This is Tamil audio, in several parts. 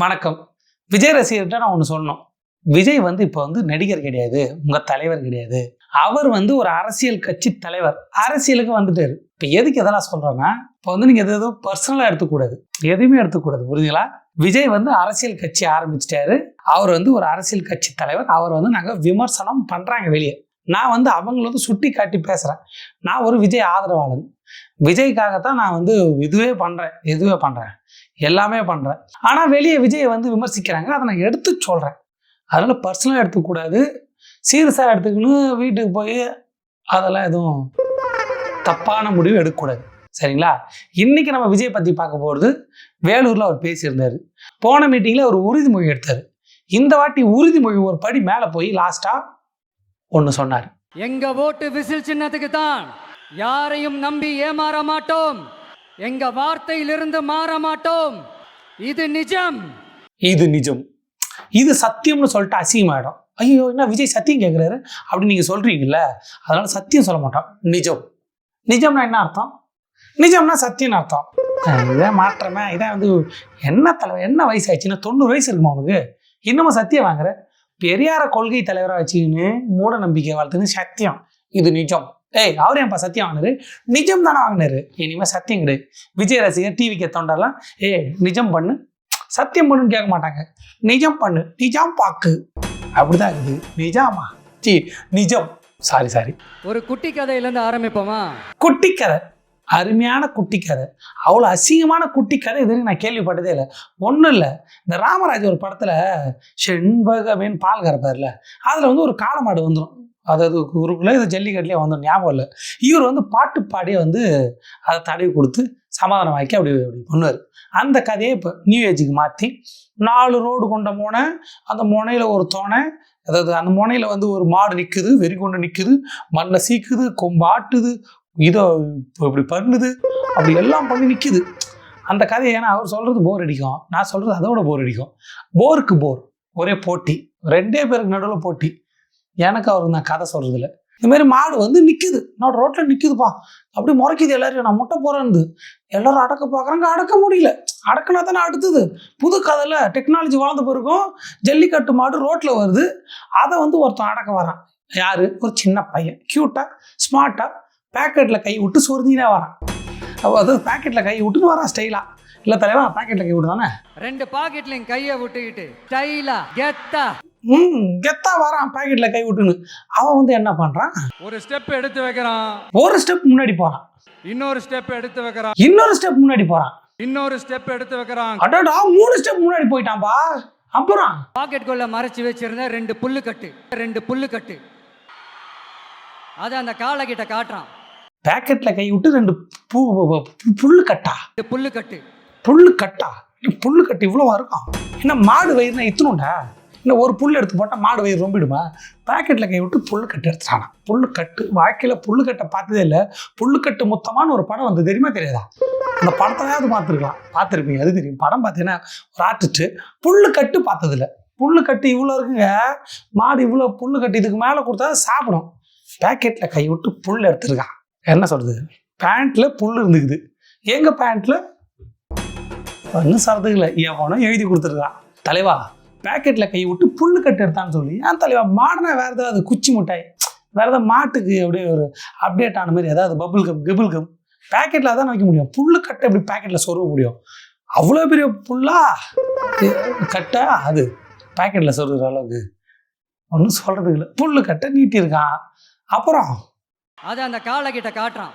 வணக்கம். விஜய் ரசிகர்கிட்ட நான் ஒன்று சொல்லணும். விஜய் இப்போ நடிகர் கிடையாது, உங்க தலைவர் கிடையாது. அவர் ஒரு அரசியல் கட்சி தலைவர். அரசியலுக்கு வந்துட்டாரு. இப்போ எதுக்கு இதெல்லாம் சொல்றேன்னா, நீங்க எதுவும் பர்சனலா எடுத்துக்கூடாது, எதுவுமே எடுத்துக்கூடாது, புரியுதுங்களா? விஜய் அரசியல் கட்சி ஆரம்பிச்சிட்டாரு. அவர் ஒரு அரசியல் கட்சி தலைவர். அவர் நாங்க விமர்சனம் பண்றாங்க வெளியே. நான் அவங்கள சுட்டி காட்டி பேசுறேன். நான் ஒரு விஜய் ஆதரவாளன். விஜய்க்காகத்தான் நான் இதுவே பண்றேன், எல்லாமே பண்றேன். ஆனா வெளியே விஜய் விமர்சிக்கிறாங்க. அதை நான் எடுத்து சொல்றேன். அதனால பர்சனலா எடுத்துக்கூடாது, சீரியஸா எடுத்துக்கணும். வீட்டுக்கு போய் அதெல்லாம் எதுவும் தப்பான முடிவு எடுக்கக்கூடாது, சரிங்களா? இன்னைக்கு நம்ம விஜய் பத்தி பார்க்க போறது, வேலூர்ல அவர் பேசியிருந்தாரு. போன மீட்டிங்ல அவர் உறுதிமொழி எடுத்தாரு. இந்த வாட்டி உறுதிமொழி ஒரு படி மேல போய் லாஸ்டா ஒன்னு சொன்னார். எங்க ஓட்டு விசில் சின்னத்துக்கு தான், யாரையும் நம்பி ஏமாற மாட்டோம், எங்க வார்த்தையிலிருந்து மாற மாட்டோம், இது நிஜம், இது நிஜம், இது சத்தியம்னு சொல்லிட்டு அசிங்கமாயிடும். ஐயோ, என்ன விஜய் சத்தியம் கேட்குறாரு அப்படின்னு நீங்க சொல்றீங்கல்ல, அதனால சத்தியம் சொல்ல மாட்டோம், நிஜம். நிஜம்னா என்ன அர்த்தம்? நிஜம்னா சத்தியம்னு அர்த்தம். இதான் மாற்றமே. இதான் என்ன தலைவர், என்ன வயசு ஆயிடுச்சுன்னா 90 வயசு இருக்குமா உனக்கு, இன்னமும் சத்தியம் வாங்குற? பெரியார கொள்கை தலைவராக வச்சுக்கின்னு மூட நம்பிக்கை வாழ்த்துன்னு சத்தியம், இது நிஜம். அவர் ஏன்ப்பா சத்தியம் வாங்கினாரு? நிஜம் தானே வாங்கினாரு. இனிமே சத்தியம் கிடையாது. விஜய் ரசிகர் டிவிக்கு தொண்டர்லாம் நிஜம் பண்ணு, சத்தியம் பண்ணுன்னு கேட்க மாட்டாங்க. நிஜம் பண்ணு, நிஜம் பாக்கு, அப்படிதான் இருக்குது. நிஜாமா நிஜம், சாரி. ஒரு குட்டி கதையிலேருந்து ஆரம்பிப்போமா? குட்டி கதை, அருமையான குட்டி கதை. அவ்வளோ அசிங்கமான குட்டி கதை இது நான் கேள்விப்பட்டதே இல்லை. ஒன்றும் இல்லை, இந்த ராமராஜ் ஒரு படத்தில் செண்பகமேன் பால் கறப்பார்ல, அதில் ஒரு காளமாடு வந்துடும். அதாவது ஊருக்குள்ளே இது ஜல்லிக்கட்டுலேயே ஞாபகம் இல்லை. இவர் பாட்டு பாடியே அதை தடவி கொடுத்து சமாதானம் ஆக்கி அப்படி பண்ணுவார். அந்த கதையை இப்போ நியூ ஏஜுக்கு மாற்றி 4 ரோடு கொண்ட முனை, அந்த முனையில் ஒரு தோணை, அதாவது அந்த முனையில் ஒரு மாடு நிற்குது, வெறி கொண்டு நிற்குது, மண்ணை சீக்குது, கொம்பாட்டுது, இதை இப்படி பண்ணுது, அப்படி எல்லாம் பண்ணி நிற்குது அந்த கதையை. ஏன்னா அவர் சொல்கிறது போர் அடிக்கும், நான் சொல்கிறது அதோட போர் அடிக்கும். போருக்கு போர், ஒரே போட்டி, 2 பேருக்கு நடுவில் போட்டி. எனக்கு அவருக்கு நான் கதை சொல்கிறதில்ல. இதுமாரி மாடு நிற்குது, நான் ரோட்டில் நிற்குதுப்பா, அப்படி முறைக்குது எல்லாரையும். நான் முட்டை போகிறேன்னு எல்லாரும் அடக்க பார்க்குறாங்க, அடக்க முடியல. அடக்குனா தானே அடுத்தது புது கதையில் டெக்னாலஜி வளர்ந்த பிறகும் ஜல்லிக்கட்டு மாடு ரோட்டில் வருது. அதை ஒருத்தன் அடக்க வரான். யார்? ஒரு சின்ன பையன், க்யூட்டாக ஸ்மார்ட்டாக பேக்கெட்டில் கை விட்டு சொரிஞ்சினே வரான். அதாவது பேக்கெட்டில் கை விட்டுன்னு வரான் ஸ்டைலாக. இல்லை தலைவா, பேக்கெட்டில் கை விட்டு தானே 2 பாக்கெட்லையும் கையை விட்டுக்கிட்டு ஸ்டைலா கெத்தா வரான், பேக்கெட்ல கை விட்டுன்னு. அவன் என்ன பண்றான்? ஒரு ஸ்டெப் எடுத்து வைக்கிறான், ஒரு ஸ்டெப் முன்னாடி போறான், இன்னொரு ஸ்டெப் எடுத்து வைக்கிறான், இன்னொரு ஸ்டெப் முன்னாடி போறான், இன்னொரு ஸ்டெப் எடுத்து வைக்கிறான். அடடா, 3 ஸ்டெப் முன்னாடி போயிட்டான்பா. அப்புறம் பாக்கெட்டுக்குள்ள மறைச்சு வச்சிருந்த 2 புல்லு கட்டு அத அந்த காலை கிட்ட காட்டுறான். பேக்கெட்ல கை விட்டு 2 புல்லு கட்டா, புல்லு கட்டு இவ்வளவா இருக்கும்? என்ன மாடு வயிறுனா இத்தணும்டா? இன்னும் ஒரு புல் எடுத்து போட்டால் மாடு வயிறு ரொம்பிடுமா? பேக்கெட்டில் கை விட்டு புல்லு கட்டு எடுத்துட்டானா. புல்லு கட்டு, வாழ்க்கையில் புல்லு கட்டை பார்த்ததே இல்லை. புல்லு கட்டு மொத்தமான ஒரு படம் தெரியுமா தெரியாதா? அந்த படத்தையாவது பார்த்துருப்பீங்க, அது தெரியும். படம் பார்த்தீங்கன்னா ஒரு ஆர்டிஸ்ட்டு புல்லு கட்டு பார்த்ததில்ல. புல்லு கட்டு இவ்வளோ இருக்குங்க, மாடு இவ்வளோ புல்லு கட்டு, இதுக்கு மேலே கொடுத்தா சாப்பிடும். பேக்கெட்டில் கை விட்டு புல் எடுத்துருக்கான். என்ன சொல்கிறது? பேண்ட்டில் புல் இருந்துக்குது. எங்கள் பேண்ட்டில் ஒன்றும் சரத்துக்கு இல்லை, எவனோ எழுதி கொடுத்துருக்கான். தலைவா, பேக்கெட்டில் கை விட்டு புல்லு கட்டு எடுத்தான்னு சொல்லி, ஏன் தலைவா, மாடுனா வேறு ஏதாவது குச்சி மிட்டாய், வேறு ஏதாவது மாட்டுக்கு அப்படியே ஒரு அப்டேட் ஆன மாதிரி ஏதாவது பபுள் கம் பேக்கெட்டில் அதான் வைக்க முடியும். புல்லு கட்டை எப்படி பேக்கெட்டில் சொருவ முடியும்? அவ்வளோ பெரிய புல்லா கட்டை, அது பேக்கெட்டில் சொருகிற அளவுக்கு ஒன்றும் சொல்கிறதுக்கு இல்லை. புல்லு கட்டை நீட்டியிருக்கான். அப்புறம் அதை அந்த காலை கிட்ட காட்டுறான்.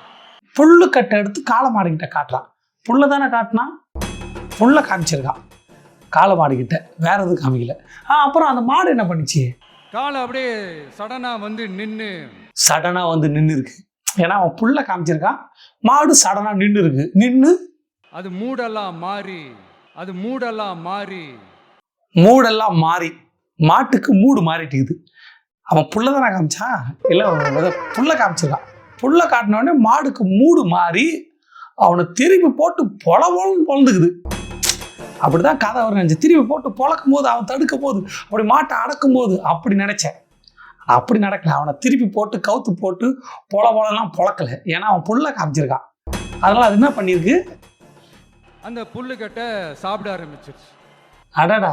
புல்லு கட்டை எடுத்து காளை மாடுகிட்ட காட்டுறான். புல்லை தானே காட்டினான், புல்லை காமிச்சிருக்கான் காளை மாடுகிட்ட, வேற எதுவும் காமிக்கல. அப்புறம் அந்த மாடு என்ன பண்ணிச்சு? காலை அப்படியே சடனா நின்று இருக்கு. ஏன்னா அவன் புல்லை காமிச்சிருக்கான், மாடு சடனா நின்று இருக்கு. நின்று அது மூடெல்லாம் மாறி மாட்டுக்கு மூடு மாறிட்டுக்குது. அவன் புல்லை தானே காமிச்சான், இல்லை புல்லை காமிச்சிருக்கான். புல்லை காட்டின உடனே மாடுக்கு மூடு மாறி அவனை திரும்பி போட்டு பொழந்துக்குது. அப்படிதான் கதை அவர் நினைச்சு. திரும்பி போட்டு பொழக்கும் போது, அவன் தடுக்கும் போது, அப்படி மாட்டை அடக்கும் போது அப்படி நினைச்சேன். அப்படி நடக்கல. அவனை திருப்பி போட்டு கவுத்து போட்டு பொழலாம் பொழக்கல. ஏன்னா அவன் புல்லை காமிச்சிருக்கான். அதனால அது என்ன பண்ணிருக்கு? அந்த புல்லுக்கட்டை சாப்பிட ஆரம்பிச்சிருச்சு. அடடா,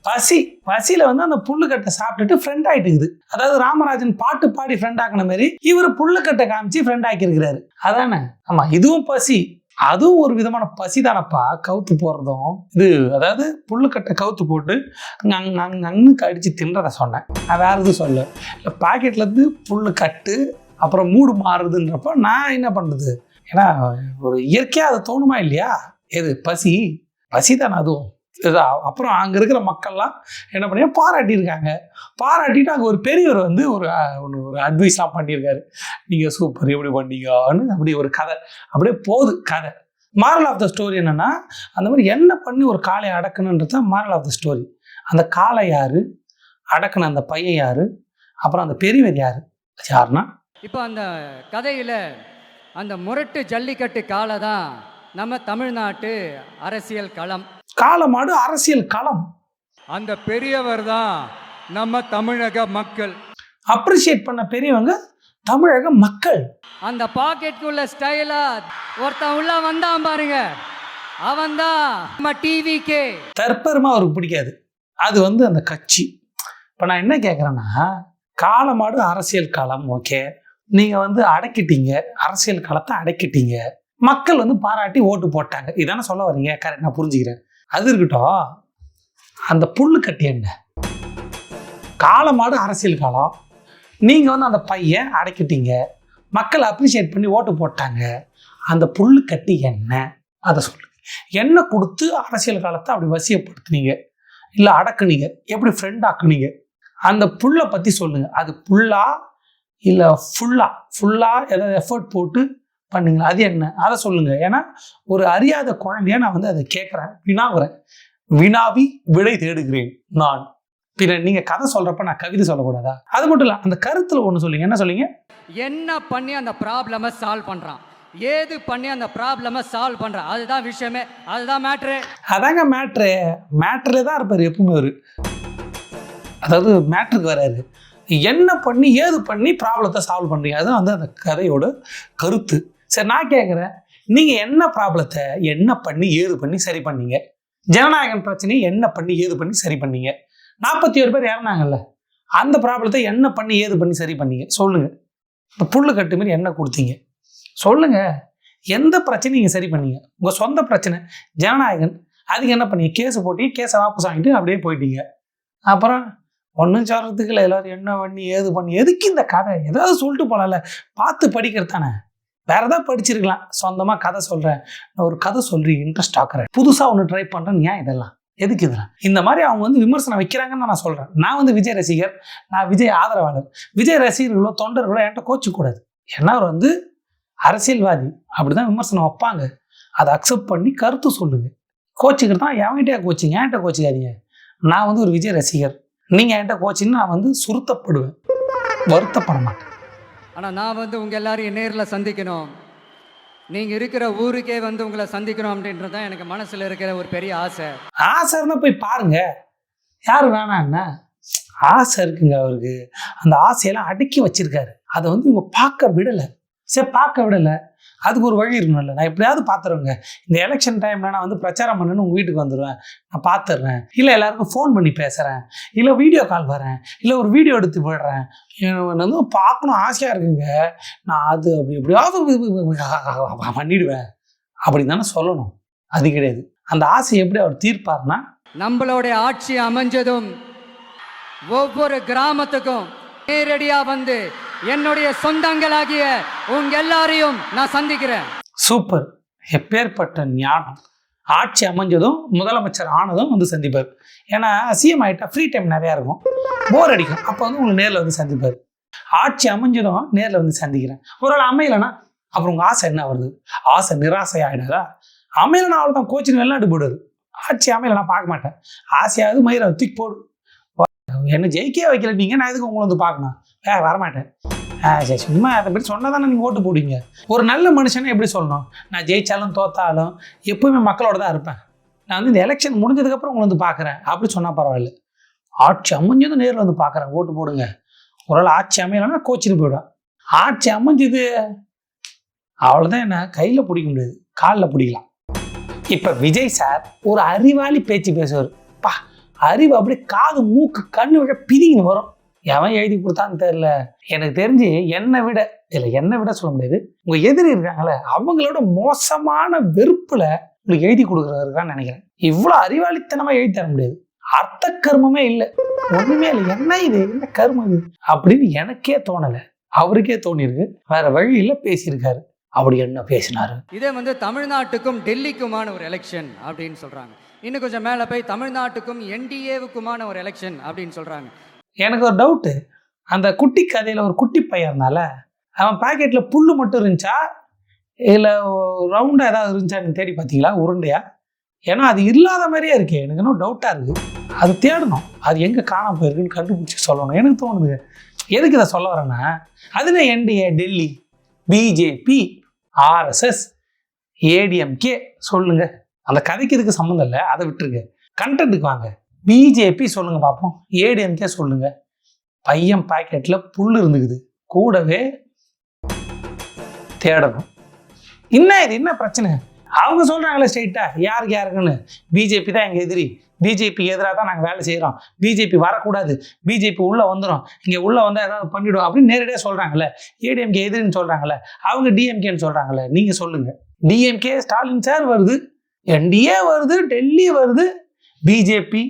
பசியில் வந்து அந்த புல்லுக்கட்டை சாப்பிட்டுட்டு ஃப்ரெண்ட் ஆகிட்டுக்குது. அதாவது ராமராஜன் பாட்டு பாடி ஃப்ரெண்ட் ஆக்கின மாதிரி இவர் புல்லுக்கட்டை காமிச்சு ஃப்ரெண்ட் ஆக்கியிருக்கிறாரு. அதானே? ஆமாம், இதுவும் பசி, அதுவும் ஒரு விதமான பசி தானப்பா. கவுத்து போடுறதும் இது, அதாவது புல்லுக்கட்டை கவுத்து போட்டு அங்கு கடிச்சு தின்றதை சொன்னேன், நான் வேறு எதுவும் சொல்ல. இல்லை பாக்கெட்லேருந்து புல்லு கட்டு அப்புறம் மூடு மாறுதுன்றப்போ நான் என்ன பண்ணுறது? ஏன்னா ஒரு இயற்கையாக அது தோணுமா இல்லையா? எது பசி தானே அதுவும். அப்புறம் அங்கே இருக்கிற மக்கள்லாம் என்ன பண்ணி பாராட்டியிருக்காங்க. பாராட்டிட்டு அங்கே ஒரு பெரியவர் வந்து ஒரு அட்வைஸ்லாம் பண்ணியிருக்காரு. நீங்கள் சூப்பர், எப்படி பண்ணீங்கன்னு அப்படி ஒரு கதை அப்படியே போகுது கதை. மாரல் ஆஃப் த ஸ்டோரி என்னென்னா, அந்த மாதிரி என்ன பண்ணி ஒரு காளையை அடக்கணுன்றது தான் மாரல் ஆஃப் த ஸ்டோரி. அந்த காளை யார், அடக்குன அந்த பையன் யார், அப்புறம் அந்த பெரியவர் யாருன்னா, இப்போ அந்த கதையில் அந்த முரட்டு ஜல்லிக்கட்டு காளை தான் நம்ம தமிழ்நாட்டு அரசியல் களம். காளமாடு அரசியல் களம். அந்த பெரியவர் தான் நம்ம தமிழக மக்கள். அப்ரிஷியேட் பண்ண பெரியவங்க தமிழக மக்கள். அந்த பாக்கெட்டுக்குள்ள ஸ்டைலா ஒருத்தன் உள்ள வந்தான் பாருங்க, அவன் தான் நம்ம டிவிக்கே. தற்பெருமா அவருக்கு பிடிக்காது, அது வந்து அந்த கட்சி. இப்போ நான் என்ன கேட்குறேன்னா, காளமாடு அரசியல் களம் ஓகே, நீங்கள் வந்து அடக்கிட்டீங்க, அரசியல் களத்தை அடக்கிட்டீங்க, மக்கள் வந்து பாராட்டி ஓட்டு போட்டாங்க, இதானே சொல்ல வரீங்க? கரெக்ட், நான் புரிஞ்சுக்கிறேன். அது இருக்கட்டும், அந்த புல்லு கட்டி என்ன? காளமாடு அரசியல் காலம், நீங்கள் வந்து அந்த பையன் அடக்கிட்டீங்க, மக்கள் அப்ரிஷியேட் பண்ணி ஓட்டு போட்டாங்க, அந்த புல்லு கட்டி என்ன? அதை சொல்லுங்க. என்ன கொடுத்து அரசியல் காலத்தை அப்படி வசியப்படுத்துனீங்க, இல்லை அடக்குனீங்க, எப்படி ஃப்ரெண்ட் ஆக்குனீங்க? அந்த புல்லை பற்றி சொல்லுங்கள். அது புல்லா இல்லை ஃபுல்லாக ஏதாவது எஃபர்ட் போட்டு பண்ணீங்களா? அது என்ன? அதை சொல்லுங்கள். ஏன்னா ஒரு அறியாத குழந்தைய நான் வந்து அதை கேட்குறேன், வினாவி விடை தேடுகிறேன் நான். பின்ன நீங்கள் கதை சொல்கிறப்ப நான் கவிதை சொல்லக்கூடாதா? அது மட்டும் இல்லை, அந்த கருத்தில் ஒன்று சொல்லுங்க. என்ன சொல்லிங்க? என்ன பண்ணி அந்த ப்ராப்ளமை சால்வ் பண்ணுறான், ஏது பண்ணி அந்த ப்ராப்ளமை சால்வ் பண்ணுறான், அதுதான் விஷயமே, அதுதான் மேட்ரு. அதாங்க மேட்ரில் தான் இருப்பார் எப்பவுமே அவர். அதாவது மேட்ருக்கு வராரு, என்ன பண்ணி ஏது பண்ணி ப்ராப்ளத்தை சால்வ் பண்ணுறீங்க, அதுதான் வந்து அந்த கதையோட கருத்து. சரி, நான் கேட்குறேன், நீங்கள் என்ன ப்ராப்ளத்தை என்ன பண்ணி ஏது பண்ணி சரி பண்ணீங்க? ஜனநாயகம் பிரச்சனையை என்ன பண்ணி ஏது பண்ணி சரி பண்ணீங்க? 41 பேர் இறந்தாங்கல்ல, அந்த ப்ராப்ளத்தை என்ன பண்ணி ஏது பண்ணி சரி பண்ணீங்க சொல்லுங்கள். இப்போ புல்லு கட்டு மாரி என்ன கொடுத்தீங்க சொல்லுங்கள். எந்த பிரச்சனையும் நீங்கள் சரி பண்ணீங்க? உங்கள் சொந்த பிரச்சனை ஜனநாயகன், அதுக்கு என்ன பண்ணீங்க? கேஸு போட்டி, கேஸை வாபஸ் வாங்கிட்டு அப்படியே போயிட்டீங்க. அப்புறம் ஒன்றும் சொல்கிறதுக்கு இல்லை, எல்லோரும் என்ன பண்ணி ஏது பண்ணி, எதுக்கு இந்த கதை? ஏதாவது சொல்லிட்டு போகலாம்ல, பார்த்து படிக்கிறது தானே. வேறு ஏதாவது படிச்சிருக்கலாம். சொந்தமாக கதை சொல்கிறேன், நான் ஒரு கதை சொல்கிறேன், இன்ட்ரெஸ்ட் ஆக்குறேன், புதுசாக ஒன்று ட்ரை பண்ணுறேன், ஏன் இதெல்லாம் எதுக்கு இதெல்லாம்? இந்த மாதிரி அவங்க வந்து விமர்சனம் வைக்கிறாங்கன்னு நான் சொல்கிறேன். நான் வந்து விஜய் ரசிகர், நான் விஜய் ஆதரவாளர். விஜய் ரசிகர்களோ தொண்டர்களோ என்கிட்ட கோச்சிக்கூடாது. ஏன்னா அவர் வந்து அரசியல்வாதி, அப்படி தான் விமர்சனம் வைப்பாங்க. அதை அக்செப்ட் பண்ணி கருத்து சொல்லுங்க. கோச்சிக்கிறது தான் என்கிட்டே கோச்சிங்க, என்கிட்ட கோச்சிக்காதீங்க. நான் வந்து ஒரு விஜய் ரசிகர், நீங்கள் என்கிட்ட கோச்சின்னு நான் வந்து சுருத்தப்படுவேன், வருத்தப்பட மாட்டேன். ஆனால் நான் வந்து உங்கள் எல்லாரையும் நேரில் சந்திக்கணும், நீங்கள் இருக்கிற ஊருக்கே வந்து உங்களை சந்திக்கணும் அப்படின்றது தான் எனக்கு மனசில் இருக்கிற ஒரு பெரிய ஆசை இருந்தால் போய் பாருங்க, யார் வேணான்னா ஆசை இருக்குங்க அவருக்கு. அந்த ஆசையெல்லாம் அடக்கி வச்சிருக்காரு, அதை வந்து இவங்க பார்க்க விடலை. சரி, பார்க்க விடலை, அதுக்கு ஒரு வழி இருக்கணும்ல. நான் எப்படியாவது பார்த்துருவேங்க. இந்த எலெக்ஷன் டைமில் நான் வந்து பிரச்சாரம் பண்ணுன்னு உங்கள் வீட்டுக்கு வந்துடுவேன், நான் பார்த்துட்றேன். இல்லை எல்லாருக்கும் ஃபோன் பண்ணி பேசுகிறேன், இல்லை வீடியோ கால் வரேன், இல்லை ஒரு வீடியோ எடுத்து போய்ட்றேன். வந்து பார்க்கணும் ஆசையாக இருக்குங்க, நான் அது எப்படியாவது பண்ணிடுவேன் அப்படின்னு தானே சொல்லணும். அது கிடையாது. அந்த ஆசை எப்படி அவர் தீர்ப்பார்னா, நம்மளுடைய ஆட்சி அமைஞ்சதும் ஒவ்வொரு கிராமத்துக்கும் நேரடியாக வந்து என்னுடைய சொந்தங்களாகிய உங்க எல்லாரையும் நான் சந்திக்கிறேன். சூப்பர், எப்பேற்பட்ட ஞானம். ஆட்சி அமைஞ்சதும் முதலமைச்சர் ஆனதும் வந்து சந்திப்பார். ஏன்னா சிஎம் ஆகிட்டா ஃப்ரீ டைம் நிறையா இருக்கும், போர் அடிக்கும், அப்போ வந்து உங்களுக்கு நேரில் வந்து சந்திப்பார். ஆட்சி அமைஞ்சதும் நேரில் வந்து சந்திக்கிறேன். ஒரு வேளை அமையலைன்னா அப்புறம் உங்கள் ஆசை என்ன வருது? ஆசை நிராசை ஆகிடாதா? அமையலைன்னா அவ்வளோ தான், கோச்சிங் வெளிநாட்டு போடுவார். ஆட்சி அமையலை நான் பார்க்க மாட்டேன், ஆசையாவது மயிரை தூக்கி போடு, என்ன ஜெயிக்கே வைக்கல நீங்கள், நான் எதுக்கு உங்களை வந்து பார்க்கணும்? வரமாட்டேன். சரி, சும்மா அதை பற்றி சொன்னால் தானே நீங்கள் ஓட்டு போடுவீங்க. ஒரு நல்ல மனுஷனை எப்படி சொல்லணும்? நான் ஜெயித்தாலும் தோத்தாலும் எப்போவுமே மக்களோட தான் இருப்பேன், நான் வந்து இந்த எலெக்ஷன் முடிஞ்சதுக்கப்புறம் உங்களை வந்து பார்க்குறேன் அப்படி சொன்னால் பரவாயில்ல. ஆட்சி அமைஞ்சதும் நேரில் வந்து பார்க்குறேன், ஓட்டு போடுங்க. ஒரு நாள் ஆட்சி அமையலைன்னா கோச்சின்னு போயிடுவேன். ஆட்சி அமைஞ்சது அவ்வளோதான், என்ன கையில் பிடிக்க முடியாது, காலில் பிடிக்கலாம். இப்போ விஜய் சார் ஒரு அறிவாளி பேச்சு பேசுவார், பா அறிவு அப்படியே காது மூக்கு கண்ணு விட பிரிங்கன்னு வரும். எவன் எழுதி கொடுத்தான்னு தெரியல. எனக்கு தெரிஞ்சு என்னை விட சொல்ல முடியாது, உங்க எதிரி இருக்காங்களே அவங்களோட மோசமான வெறுப்புல உங்களுக்கு எழுதி கொடுக்குறதுக்கான்னு நினைக்கிறேன். இவ்வளவு அறிவாளித்தனமா எழுதி தர முடியாது. அர்த்த கர்மமே இல்லை, ஒண்ணுமே இல்லை. என்ன இது, என்ன கர்மம் இது அப்படின்னு எனக்கே தோணலை, அவருக்கே தோணிருக்கு. வேற வழியில பேசியிருக்காரு. அப்படி என்ன பேசினாரு? இதே தமிழ்நாட்டுக்கும் டெல்லிக்குமான ஒரு எலெக்ஷன் அப்படின்னு சொல்றாங்க. இன்னும் கொஞ்சம் மேலே போய் தமிழ்நாட்டுக்கும் என்டிஏவுக்குமான ஒரு எலெக்ஷன் அப்படின்னு சொல்றாங்க. எனக்கு ஒரு டவுட்டு, அந்த குட்டி கதையில ஒரு குட்டி பையன் இருந்தால அவன் பாக்கெட்ல புல்லு மட்டும் இருந்துச்சா இல்லை ரவுண்டா ஏதாவது இருந்துச்சான்னு தேடி பார்த்தீங்களா, உருண்டையா? ஏன்னா அது இல்லாத மாதிரியே இருக்கு. எனக்கு இன்னும் டவுட்டா இருக்கு. அது தேடணும், அது எங்க காணாம போயிருக்குன்னு கண்டுபிடிச்சி சொல்லணும். எனக்கு தோணுது. எதுக்கு இதை சொல்ல வரேன்னா, அதுல NDA, Delhi, BJP, RSS, ADMK சொல்லுங்க. அந்த கதைக்கு இதுக்கு சம்மந்தம் இல்லை, அதை விட்டுருங்க. கண்டென்ட்டுக்கு வாங்க. பிஜேபி சொல்லுங்க பார்ப்போம், ஏடிஎம்கே சொல்லுங்க. பையன் பாக்கெட்ல புல் இருந்துக்குது, கூடவே தேடணும். என்ன பிரச்சனை? அவங்க சொல்றாங்களே ஸ்ட்ரெயிட்டா யாருக்குன்னு, பிஜேபி தான் எங்க எதிரி, பிஜேபி எதிராக தான் நாங்கள் வேலை செய்கிறோம், பிஜேபி வரக்கூடாது, பிஜேபி உள்ளே வந்துடும், இங்கே உள்ளே வந்தால் ஏதாவது பண்ணிவிடும் அப்படின்னு நேரடியாக சொல்கிறாங்களே. ஏடிஎம்கே எதிரின்னு சொல்கிறாங்களே, அவங்க டிஎம்கேன்னு சொல்கிறாங்களே. நீங்கள் சொல்லுங்கள். டிஎம்கே ஸ்டாலின் சார் வருது, என்டிஏ வருது, டெல்லி வருது, BJP,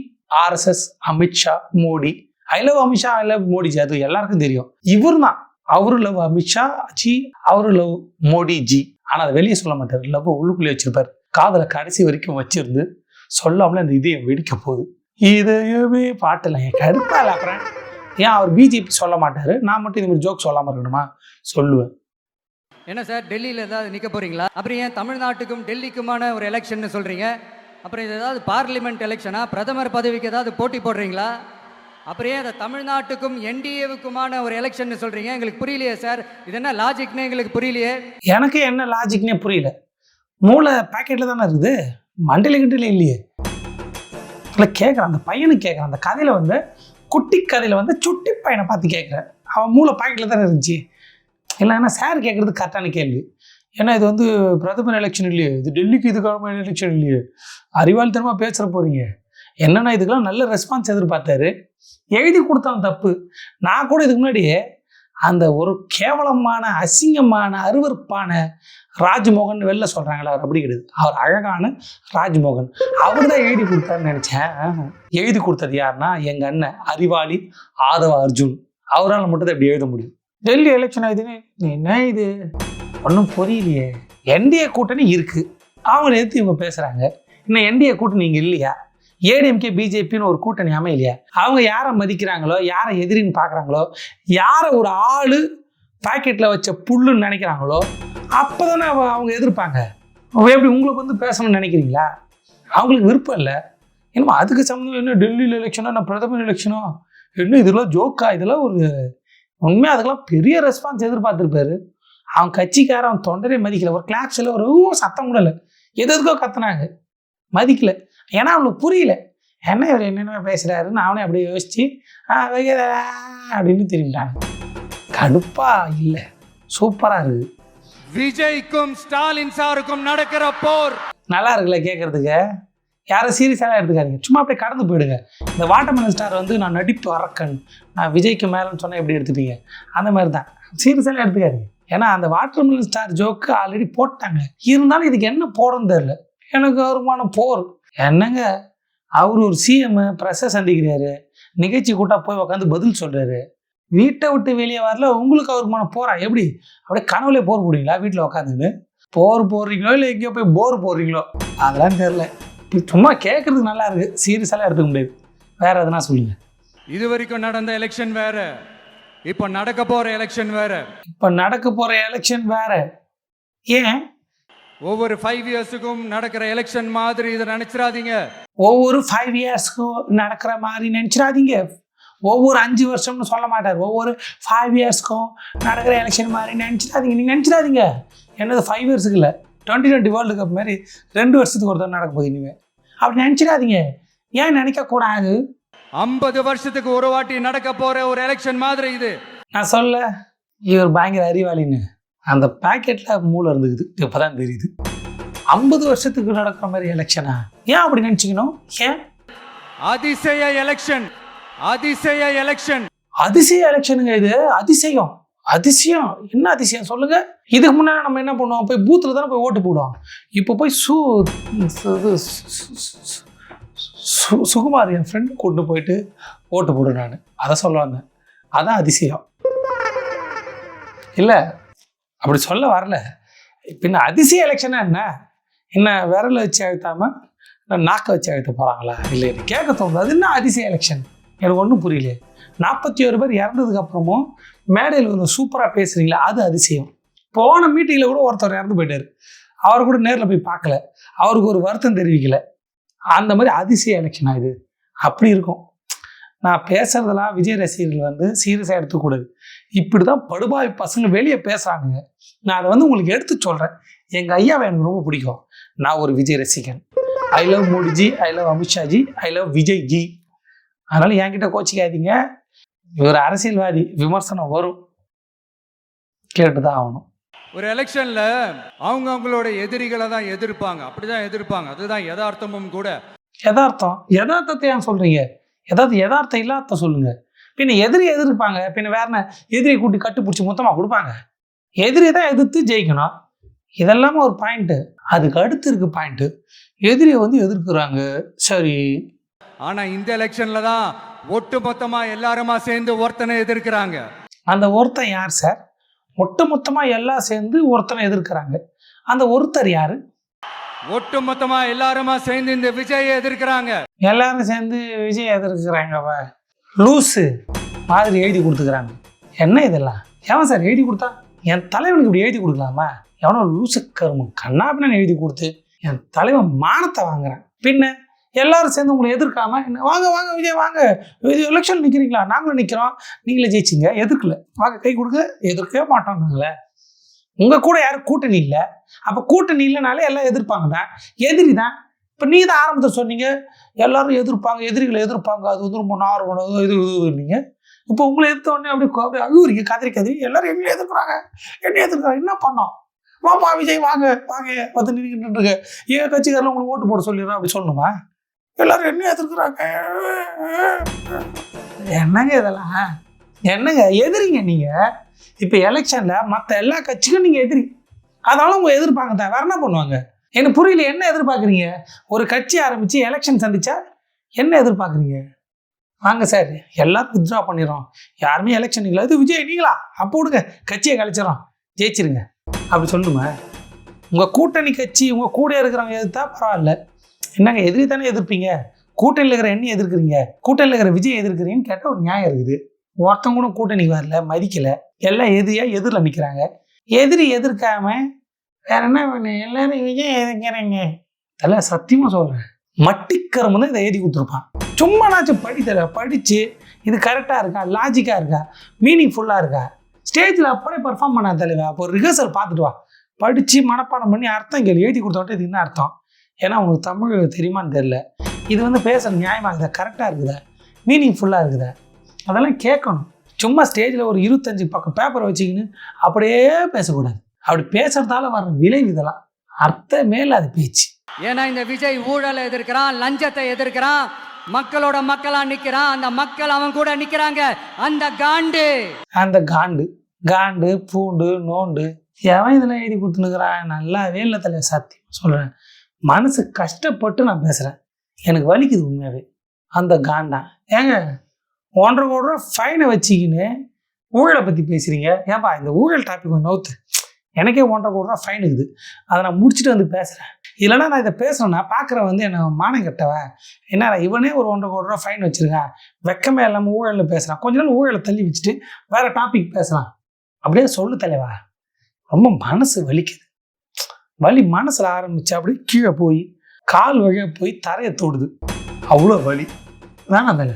RSS, Amit Shah, Modi. I love Amit Shah, I love Modiji, அது எல்லாருக்கும் தெரியும். இவர் தான், அவரு லவ் அமித்ஷா ஜி, அவரு லவ் மோடிஜி. ஆனால் அதை வெளியே சொல்ல மாட்டார், லவ் உள்ளுக்குள்ளே வச்சிருப்பார். காதலை கடைசி வரைக்கும் வச்சிருந்து சொல்லாமல அந்த இதயம் வெடிக்க போகுது. இதயமே பாட்டில் என் கருப்பா இல்லை. அப்புறம் ஏன் அவர் பிஜேபி சொல்ல மாட்டாரு, நான் மட்டும் இது மாதிரி ஜோக் சொல்லாமல் இருக்கணுமா? சொல்லுவேன். என்ன சார், டெல்லியில் ஏதாவது நிற்க போறீங்களா? அப்புறம் ஏன் தமிழ்நாட்டுக்கும் டெல்லிக்குமான ஒரு எலெக்ஷன் சொல்றீங்க? அப்புறம் இது ஏதாவது பார்லிமெண்ட் எலெக்ஷனா? பிரதமர் பதவிக்கு ஏதாவது போட்டி போடுறீங்களா? அப்புறம் ஏன் அதை தமிழ்நாட்டுக்கும் என்டிஏவுக்குமான ஒரு எலெக்ஷன் சொல்றீங்க? எங்களுக்கு புரியலையே சார், இது என்ன லாஜிக்னு எங்களுக்கு புரியலையே. எனக்கு என்ன லாஜிக்னே புரியல. மூளை பாக்கெட்ல தானே இருக்குது, மண்டையில கிட்டே இல்லையே. இல்லை கேட்குறேன், அந்த பையனுக்கு கேட்குறேன். அந்த கதையில் குட்டி கதையில் சுட்டி பையனை பார்த்து கேட்குறேன். அவன் மூளை பாக்கெட்டில் தானே இருந்துச்சு. இல்லைன்னா சார் கேட்குறது கரெக்டான கேள்வி. ஏன்னா இது பிரதமர் எலெக்ஷன் இல்லையே, இது டெல்லிக்கு இதுக்கான எலெக்ஷன் இல்லையே. அறிவாளித்தனமாக பேசுகிற போகிறீங்க. என்னன்னா இதுக்கெல்லாம் நல்ல ரெஸ்பான்ஸ் எதிர்பார்த்தாரு, எழுதி கொடுத்தான் தப்பு. நான் கூட இதுக்கு முன்னாடியே அந்த ஒரு கேவலமான, அசிங்கமான, அருவருப்பான ராஜ்மோகன் வெளில சொல்கிறாங்களே, அவர் அப்படி கிடையாது. அவர் அழகான ராஜ்மோகன், அவர் தான் எழுதி கொடுத்தாருன்னு நினச்சேன். எழுதி கொடுத்தது யாருன்னா எங்கள் அண்ணன் அறிவாளி ஆதவ அர்ஜுன். அவரால் மட்டும் தான் இப்படி எழுத முடியும். டெல்லி எலெக்ஷன் ஆகுதுன்னு என்ன இது ஒன்றும் புரியலையே. என்டிஏ கூட்டணி இருக்குது, அவங்கள எடுத்து இவங்க பேசுகிறாங்க. இன்னும் என்டிஏ கூட்டணி இங்கே இல்லையா? ஏடிஎம்கே பிஜேபின்னு ஒரு கூட்டணி அமையலையா? அவங்க யாரை மதிக்கிறாங்களோ, யாரை எதிரின்னு பார்க்குறாங்களோ, யாரை ஒரு ஆள் பாக்கெட்டில் வச்ச புல்லுன்னு நினைக்கிறாங்களோ அப்போ தானே அவங்க எதிர்ப்பாங்க. எப்படி உங்களுக்கு பேசணும்னு நினைக்கிறீங்களா? அவங்களுக்கு விருப்பம் இல்லை. என்னமோ அதுக்கு சம்மந்தம் என்ன டெல்லியில் எலெக்ஷனோ, நான் பிரதமர் எலெக்ஷனோ, இன்னும் இதெல்லாம் ஜோக்கா? இதெல்லாம் ஒரு உண்மையாக அதுக்கெல்லாம் பெரிய ரெஸ்பான்ஸ் எதிர்பார்த்துருப்பாரு. அவன் கட்சிக்காரன் அவன் தொண்டரே மதிக்கல. ஒரு கிளாப்ஸில் ஒரு சத்தம் கூட இல்லை, எதுக்கோ கத்துனாங்க, மதிக்கல. ஏன்னா அவனுக்கு புரியல என்ன இவர் என்னென்ன பேசுகிறாருன்னு. அவனே அப்படியே யோசிச்சு அப்படின்னு திரும்பிட்டாங்க. கடுப்பா இல்லை, சூப்பராக இருக்குது. விஜய்க்கும் ஸ்டாலின் சாருக்கும் நடக்கிற போர் நல்லா இருக்குல்ல கேட்கறதுக்கு. யாரும் சீரியஸாக எடுத்துக்காதீங்க, சும்மா அப்படியே கடந்து போயிடுங்க. இந்த வாட்டர்மெலன் ஸ்டார் நான் நடிப்பு அரக்கன், நான் விஜய்க்கு மேலேன்னு சொன்னால் எப்படி எடுத்துப்பீங்க? அந்த மாதிரி தான், சீரியஸாக எடுத்துக்காதீங்க. ஏன்னா அந்த வாட்டர்மெலன் ஸ்டார் ஜோக்கு ஆல்ரெடி போட்டாங்க. இருந்தாலும் இதுக்கு என்ன போடணும்னு தெரியல. எனக்கு வருமான போர் என்னங்க? அவர் ஒரு சிஎம் ப்ரெஸ்ஸை சந்திக்கிறாரு, நிகழ்ச்சி கூட்டா போய் உட்காந்து பதில் சொல்கிறாரு, வீட்டை விட்டு வெளியே வரல. உங்களுக்கு அவருமான போரா? எப்படி அப்படியே கனவுலே போர் போடுவீங்களா? வீட்டில் உட்காந்துன்னு போர் போடுறீங்களோ இல்லை எங்கேயோ போய் போர் போடுறீங்களோ அதெல்லாம் தெரில. சும்மா கேட்குறதுக்கு நல்லா இருக்குது, சீரியஸாலாம் எடுத்துக்க முடியாது. வேறு எதுனா சொல்லுங்கள். இது வரைக்கும் நடந்த எலெக்ஷன் வேற, இப்போ நடக்க போகிற எலெக்ஷன் வேற. இப்போ நடக்க போகிற எலெக்ஷன் வேற. ஏன்? ஒவ்வொரு 5 இயர்ஸுக்கும் நடக்கிற எலெக்ஷன் மாதிரி இதை நினைச்சிடாதீங்க. ஒவ்வொரு 5 இயர்ஸ்க்கும் நடக்கிற மாதிரி நினைச்சிடாதீங்க. ஒவ்வொரு 5 வருஷம்னு சொல்ல மாட்டார், ஒவ்வொரு 5 இயர்ஸ்க்கும் நடக்கிற எலெக்ஷன் மாதிரி நினைச்சிடாதீங்க. நீங்கள் நினைச்சிடாதீங்க. என்னது 5 இயர்ஸுக்கு இல்லை, 2020 வேர்ல்டு கப் மாதிரி 2 வருஷத்துக்கு ஒருத்தர் நடக்க போகுது. இனிமேல் அப்படி நினைச்சிடாதீங்க. ஏன் நினைக்கக்கூடாது? 50 வருஷத்துக்கு ஒரு வாட்டி நடக்க போற ஒரு எலெக்ஷன் மாதிரி இது. நான் சொல்ல இவர் பயங்கர அறிவாளின்னு. அந்த பேக்கெட்டில் மூளை இருந்துக்குது, இப்போ தான் தெரியுது. 50 வருஷத்துக்கு நடக்கிற மாதிரி எலெக்ஷனா? ஏன் அப்படி நினச்சிக்கணும்? ஏன் அதிசய எலெக்ஷன், அதிசய எலெக்ஷன். அதிசய எலெக்ஷனுங்க இது. அதிசயம், அதிசயம். என்ன அதிசயம் சொல்லுங்க. இதுக்கு முன்னாடி நம்ம என்ன பண்ணுவோம், போய் பூத்தில் தானே போய் ஓட்டு போடுவோம். இப்போ போய் சுகுமார் என் ஃப்ரெண்டு கூட்டு போயிட்டு ஓட்டு போடு. நான் அதை சொல்ல வந்தேன். அதான் அதிசயம். இல்லை அப்படி சொல்ல வரல. பின்ன அதிசய எலெக்ஷனா என்ன விரலை வச்சு அழுத்தாம நாக்கை வச்சு அழுத்த போகிறாங்களா? இல்லை கேட்க தோணுது. அது என்ன அதிசய எலெக்ஷன் எனக்கு ஒன்றும் புரியலையே. 41 பேர் இறந்ததுக்கு அப்புறமும் மேடையில் வந்து சூப்பராக பேசுகிறீங்களா, அது அதிசயம். போன மீட்டிங்கில் கூட ஒருத்தர் இறந்து போயிட்டார். அவர் கூட நேரில் போய் பார்க்கல, அவருக்கு ஒரு வருத்தம் தெரிவிக்கல. அந்த மாதிரி அதிசய எலெக்ஷனாக இது அப்படி இருக்கும். நான் பேசுறதெல்லாம் விஜய் ரசிகர்கள் வந்து சீரியஸாக எடுத்துக்கூடாது. இப்படி தான் படுபாய் பசங்க வெளியே பேசுகிறானுங்க. நான் அதை வந்து உங்களுக்கு எடுத்து சொல்கிறேன். எங்கள் ஐயாவை எனக்கு ரொம்ப பிடிக்கும். நான் ஒரு விஜய் ரசிகன். I love Modi ji, I love Amit Shah ji, I love Vijay ji. அதனால் என்கிட்ட கோச்சிக்காதீங்க. இவர் அரசியல்வாதி, விமர்சனம் வரும், கேட்டுதான் ஆகணும். ஒரு எலெக்ஷன்ல அவங்களோட எதிரிகளை தான் எதிர்ப்பாங்க, அப்படிதான் எதிர்ப்பாங்க. அதுதான் யதார்த்தமும் கூட. யதார்த்தம், யதார்த்தத்தை ஏன் சொல்றீங்க? யதார்த்தம் இல்லாத சொல்லுங்க. பின்ன எதிர்ப்பாங்க. பின்ன வேற எதிரியை கூட்டி கட்டுப்பிடிச்சி மொத்தமாக கொடுப்பாங்க. எதிரியை தான் எதிர்த்து ஜெயிக்கணும். இதெல்லாம ஒரு பாயிண்ட்டு. அதுக்கு அடுத்து இருக்கு பாயிண்ட்டு. எதிரியை வந்து எதிர்க்கிறாங்க, சரி. ஆனா இந்த எலெக்ஷன்ல தான் ஒட்டு மொத்தமா எல்லாருமா சேர்ந்து ஒருத்தனை எதிர்க்கிறாங்க. அந்த ஒருத்தன் யார் சார்? ஒட்டு மொத்தமா எல்லாம் சேர்ந்து ஒருத்தனை எதிர்க்கிறாங்க. அந்த ஒருத்தர் யாரு? ஒட்டு மொத்தமா எல்லாருமா சேர்ந்து இந்த விஜயை எதிர்க்கிறாங்க. எல்லாரும் சேர்ந்து விஜய் எதிர்க்கிறாங்க. லூசு மாதிரி எழுதி கொடுத்துக்கிறாங்க. என்ன இதெல்லாம்? ஏன் சார் எழுதி கொடுத்தா? என் தலைவனுக்கு இப்படி எழுதி கொடுக்கலாமா? எவனோ லூசு கருமம் கண்ணாபின்னு எழுதி கொடுத்து என் தலைவன் மானத்தை வாங்குறான். பின்ன எல்லாரும் சேர்ந்து உங்களை எதிர்க்காம வாங்க வாங்க விஜய் வாங்க, விஜய் எலெக்ஷன் நிற்கிறீங்களா? நாங்களும் நிற்கிறோம், நீங்களே ஜெயிச்சிங்க, எதிர்க்கல, வாங்க கை கொடுக்க. எதிர்க்கவே மாட்டோம் நாங்களே. உங்கள் கூட யாரும் கூட்டணி இல்லை. அப்போ கூட்டணி இல்லைனாலே எல்லாம் எதிர்ப்பாங்க தான், எதிரி தான். இப்போ நீ தான் ஆரம்பத்தில் சொன்னீங்க எல்லாரும் எதிர்ப்பாங்க, எதிரிகளை எதிர்ப்பாங்க, அது வந்து ரொம்ப நார்மலாக இது நீங்கள். இப்போ உங்களை எதிர்த்த உடனே அப்படி அழுவுறீங்க, கதறி எல்லாரும் என்ன எதிர்க்கிறாங்க, என்ன பண்ணோம்? வாப்பா விஜய் வாங்க வாங்க வந்து நின்றுருக்கு, எங்கள் கட்சிக்காரில் உங்களுக்கு ஓட்டு போட சொல்லிடுறோம் அப்படி சொல்லணுமா? எல்லாரும் என்ன எதிர்க்கிறாங்க. என்னங்க இதெல்லாம்? என்னங்க எதிரிங்க நீங்கள்? இப்போ எலெக்ஷனில் மற்ற எல்லா கட்சிக்கும் நீங்கள் எதிரி. அதனால உங்க எதிர்ப்பாங்க தான். வேற என்ன பண்ணுவாங்க? எனக்கு புரியல. என்ன எதிர்பார்க்குறீங்க? ஒரு கட்சி ஆரம்பித்து எலெக்ஷன் சந்திச்சா என்ன எதிர்பார்க்குறீங்க? வாங்க சார் எல்லாரும் வித்ட்ரா பண்ணிடுறோம், யாருமே எலெக்ஷன் இல்லை, இது விஜய் நீங்களா அப்போ விடுங்க, கட்சியை கழிச்சிடறோம், ஜெயிச்சிருங்க அப்படி சொல்லுங்க. உங்கள் கூட்டணி கட்சி உங்கள் கூட இருக்கிறவங்க எதிர்த்தா பரவாயில்ல. என்னங்க எதிரி தானே எதிர்ப்பீங்க? கூட்டணியில் இருக்கிற என்ன எதிர்க்கிறீங்க? கூட்டணியில் இருக்கிற விஜய் எதிர்க்கிறீங்கன்னு கேட்டால் ஒரு நியாயம் இருக்குது. ஒருத்தவங்க கூட கூட்டணிக்கு வரல, மதிக்கலை, எல்லாம் எதிரில் நிற்கிறாங்க. எதிரி எதிர்க்காம வேற என்ன வேணும்? எல்லாரும் விஜய் எதிர்க்கிறீங்க. இதெல்லாம் சத்தியமாக சொல்கிறேன், மட்டிக்கரம் தான் இதை எழுதி கொடுத்துருப்பான். சும்மானாச்சும் படித்து இது கரெக்டாக இருக்கா, லாஜிக்காக இருக்கா, மீனிங்ஃபுல்லாக இருக்கா, ஸ்டேஜில் அப்படியே பர்ஃபார்ம் பண்ண தலைவா. அப்போ ரிஹர்சல் பார்த்துட்டு வா, படித்து மனப்பாடம் பண்ணி அர்த்தம் கேள்வி எழுதி கொடுத்தோட்டே இது என்ன அர்த்தம்? ஏன்னா உனக்கு தமிழ் தெரியுமான்னு தெரில. இது வந்து பேசுகிற நியாயமாகுதா, கரெக்டாக இருக்குதா, மீனிங்ஃபுல்லாக இருக்குதா, அதெல்லாம் கேட்கணும். சும்மா ஸ்டேஜில் ஒரு 25 பக்கம் பேப்பரை வச்சுக்கின்னு அப்படியே பேசக்கூடாது. அப்படி பேசுறதால வர விளைவு இதெல்லாம் அர்த்தமே இல்லாத பேச்சு. ஏன்னா இந்த விஜய் ஊழலை எதிர்க்கிறான், லஞ்சத்தை எதிர்க்கிறான், மக்களோட மக்களா நிற்கிறான், அந்த மக்கள் அவன் கூட நிற்கிறாங்க. அந்த காண்டு பூண்டு நோண்டு எவன் இதெல்லாம் எழுதி கொடுத்துனுக்குறான்? நல்லாவே இல்லை தலைவர், சத்தியம் சொல்கிறேன். மனசு கஷ்டப்பட்டு நான் பேசுகிறேன், எனக்கு வலிக்குது உண்மையாகவே. அந்த காண்டான் ஏங்க 1.5 கோடி ரூபா ஃபைனை வச்சுக்கின்னு ஊழலை பற்றி பேசுகிறீங்க. ஏன்பா இந்த ஊழல் டாபிக் கொஞ்சம் நோத்து. எனக்கே 1.5 கோடி ரூபா ஃபைன் இருக்குது, அதை நான் முடிச்சுட்டு வந்து பேசுகிறேன். இல்லைனா நான் இதை பேசுகிறேன்னா பார்க்குறேன் வந்து என்னை மானம் கட்டவன் என்ன, இவனே ஒரு 1.5 கோடி ரூபா ஃபைன் வச்சுருக்கேன், வெக்கமே இல்லாமல் ஊழலில் பேசுகிறான். கொஞ்ச நாள் ஊழலை தள்ளி வச்சுட்டு வேறு டாபிக் பேசலாம் அப்படியே சொல்லு தலைவா. ரொம்ப மனசு வலிக்குது. வலி மனசில் ஆரம்பிச்சு அப்படியே கீழே போய் கால் வழியாக போய் தரையை தொடுது, அவ்வளோ வலி. வேணாம் தானே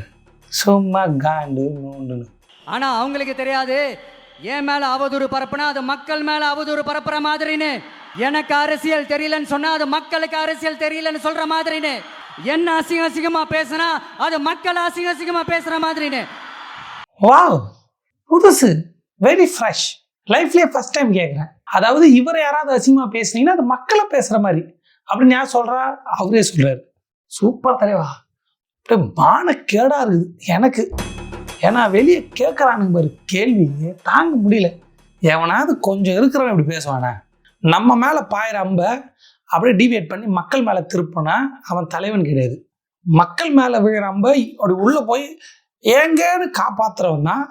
சும்மா காண்டு நோண்டுன்னு. ஆனால் அவங்களுக்கு தெரியாது, என் மேலே அவதூறு பரப்புனா அது மக்கள் மேலே அவதூறு பரப்புற மாதிரின்னு. எனக்கு அரசியல் தெரியலன்னு சொன்னா அது மக்களுக்கு அரசியல் தெரியலன்னு சொல்ற மாதிரின்னு. என்ன அசிங்கமா பேசுனா அது மக்கள் அசிங்கமா பேசுற மாதிரின்னு. வாவ், புதுசு, வெரி ஃப்ரெஷ், லைஃப்லேயே ஃபர்ஸ்ட் டைம் கேட்குறேன். அதாவது இவரை யாராவது அசிங்கமாக பேசுனீங்கன்னா அது மக்களை பேசுகிற மாதிரி அப்படின்னு யார் சொல்கிறா? அவரே சொல்கிறார். சூப்பர் தலைவா, அப்படியே மானக்கேடாக இருக்குது எனக்கு. ஏன்னா வெளியே கேட்குறானுங்க பாரு கேள்வி, தாங்க முடியல. எவனாவது கொஞ்சம் இருக்கிறவன் இப்படி பேசுவானே? நம்ம மேலே பாயிற அம்ப அப்படியே டிவியேட் பண்ணி மக்கள் மேலே திருப்பினா அவன் தலைவன் கிடையாது. மக்கள் மேலே விழுற அம்ப அப்படி உள்ளே போய் ஏங்கன்னு காப்பாற்றுறவன் தான்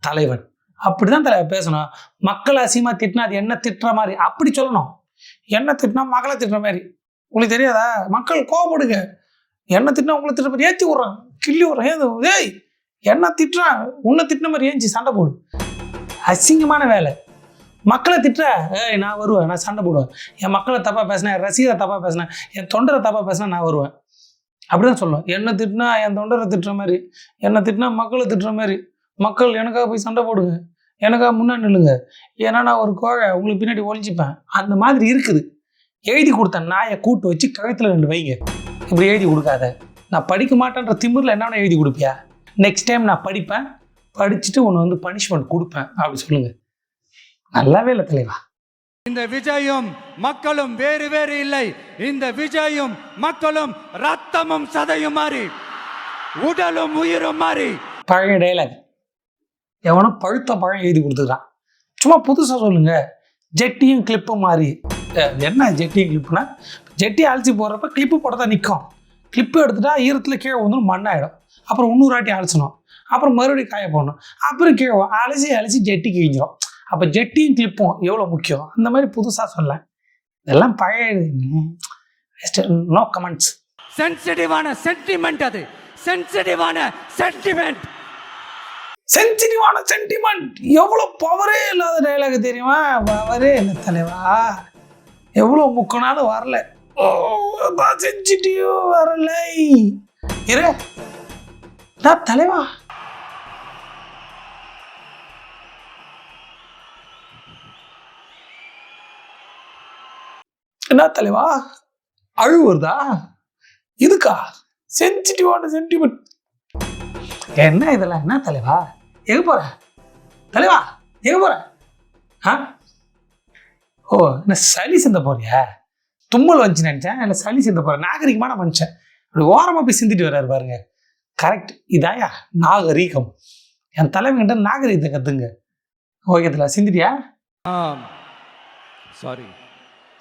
தலைவன். அப்படி தான் தலைவர் பேசணும். மக்கள் அசிங்கமாக திட்டினா அது என்ன திட்டுற மாதிரி அப்படி சொல்லணும். என்ன திட்டினா மக்களை திட்டுற மாதிரி. உங்களுக்கு தெரியாதா? மக்கள் கோவப்படுங்க. என்ன திட்டினா உங்களை திட்டுற மாதிரி ஏற்றி விட்றான், கிள்ளி விட்றான். ஏய் என்ன திட்டுறான், உன்னை திட்டின மாதிரி ஏஞ்சி சண்டை போடு. அசிங்கமான வேலை. மக்களை திட்டுற, ஏய் நான் வருவேன், நான் சண்டை போடுவேன். என் மக்களை தப்பாக பேசினேன், என் ரசிகரை தப்பாக பேசினேன், என் தொண்டரை தப்பாக பேசினா நான் வருவேன். அப்படி தான் சொல்லணும். என்ன திட்டினா என் தொண்டரை திட்டுற மாதிரி, என்ன திட்டினா மக்களை திட்டுற மாதிரி. மக்கள் எனக்காக போய் சண்டை போடுங்க, எனக்காக முன்னாடி நில்லுங்க, ஏன்னா நான் ஒரு கோழை உங்களுக்கு பின்னாடி ஒழிஞ்சிப்பேன். அந்த மாதிரி இருக்குது. எழுதி கொடுத்த நாயை கூட்டு வச்சு கழுத்தில் 2 வைங்க. இப்படி எழுதி கொடுக்காத. நான் படிக்க மாட்டேன்ற திமிரில் என்ன எழுதி கொடுப்பியா? நெக்ஸ்ட் டைம் நான் படிப்பேன், படிச்சுட்டு உன்னை வந்து பனிஷ்மெண்ட் கொடுப்பேன் அப்படி சொல்லுங்கள். நல்லாவே இல்லை தலைவா. இந்த விஜயும் மக்களும் வேறு வேறு இல்லை. இந்த விஜயும் மக்களும் ரத்தமும் சதையும் மாறி, உடலும் உயிரும் மாறி. பழைய டைலாக். எவனோ பழுத்த பழம் எழுதி கொடுத்துக்கிறான். சும்மா புதுசாக சொல்லுங்க. ஜெட்டியும் கிளிப்பும் மாறி. என்ன ஜெட்டியும் கிளிப்புனா, ஜெட்டி அழைச்சி போடுறப்ப கிளிப்பு போட தான் நிற்கும். கிளிப்பு எடுத்துட்டா ஈரத்தில் கீழே வந்து மண்ணாயிடும். அப்புறம் 300 வாட்டி அழைச்சணும், அப்புறம் மறுபடியும் காய போடணும், அப்புறம் கீழே அலசி ஜெட்டி கிழிஞ்சிடும். அப்போ ஜெட்டியும் கிளிப்பும் எவ்வளோ முக்கியம். அந்த மாதிரி புதுசாக சொல்ல. இதெல்லாம் பழைய. No comments. சென்சிட்டிவான சென்டிமெண்ட். அது சென்சிட்டிவான சென்டிமெண்ட். சென்சிட்டிவான சென்டிமெண்ட். எவ்வளோ பவரே இல்லாத டைலாக் தெரியுமா? பவரே இல்லை தலைவா. எவ்வளோ முக்கினாலும் வரல. சென்சிட்டிவ் வரலை. இரு தலைவா. என்ன தலைவா அழுவுறதா? இதுக்கா சென்சிட்டிவான சென்டிமெண்ட்? என்ன இதெல்லாம்? என்ன தலைவா எங்க போற? தலைவா எங்க போற? ஓ என்ன சளி சிந்த போறியா? தும்மல் வந்துச்சு நினைச்சேன். இல்லை சளி சிந்த போற. நாகரிகமான மனுஷன் அப்படி ஓரமாக போய் சிந்திட்டு வர்றாரு பாருங்க. கரெக்ட். இதாயா நாகரீகம். என் தலைவங்கிட்ட நாகரீகத்தை கத்துங்க. ஓகே தலை, சிந்திட்டியா? சாரி.